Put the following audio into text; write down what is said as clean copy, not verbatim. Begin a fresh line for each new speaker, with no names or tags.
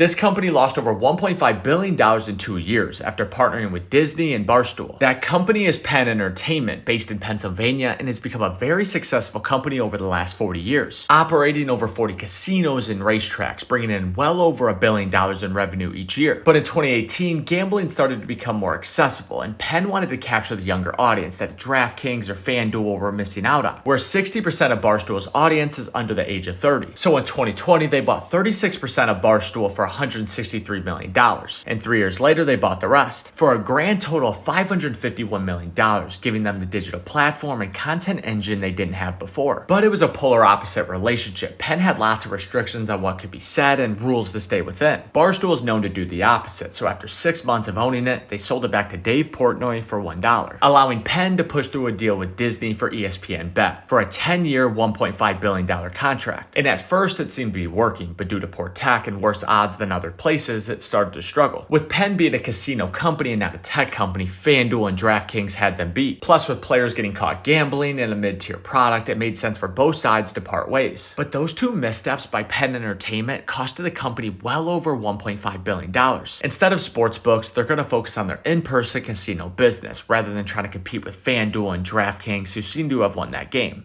This company lost over $1.5 billion in 2 years after partnering with Disney and Barstool. That company is Penn Entertainment, based in Pennsylvania, and has become a very successful company over the last 40 years, operating over 40 casinos and racetracks, bringing in well over $1 billion in revenue each year. But in 2018, gambling started to become more accessible, and Penn wanted to capture the younger audience that DraftKings or FanDuel were missing out on, where 60% of Barstool's audience is under the age of 30. So in 2020, they bought 36% of Barstool for $163 million. And 3 years later, they bought the rest for a grand total of $551 million, giving them the digital platform and content engine they didn't have before. But it was a polar opposite relationship. Penn had lots of restrictions on what could be said and rules to stay within. Barstool is known to do the opposite, so after 6 months of owning it, they sold it back to Dave Portnoy for $1, allowing Penn to push through a deal with Disney for ESPN Bet for a 10-year, $1.5 billion contract. And at first, it seemed to be working, but due to poor tech and worse odds than other places, it started to struggle. With Penn being a casino company and not a tech company, FanDuel and DraftKings had them beat. Plus, with players getting caught gambling in a mid-tier product, it made sense for both sides to part ways. But those two missteps by Penn Entertainment costed the company well over $1.5 billion. Instead of sports books, they're going to focus on their in-person casino business rather than trying to compete with FanDuel and DraftKings, who seem to have won that game.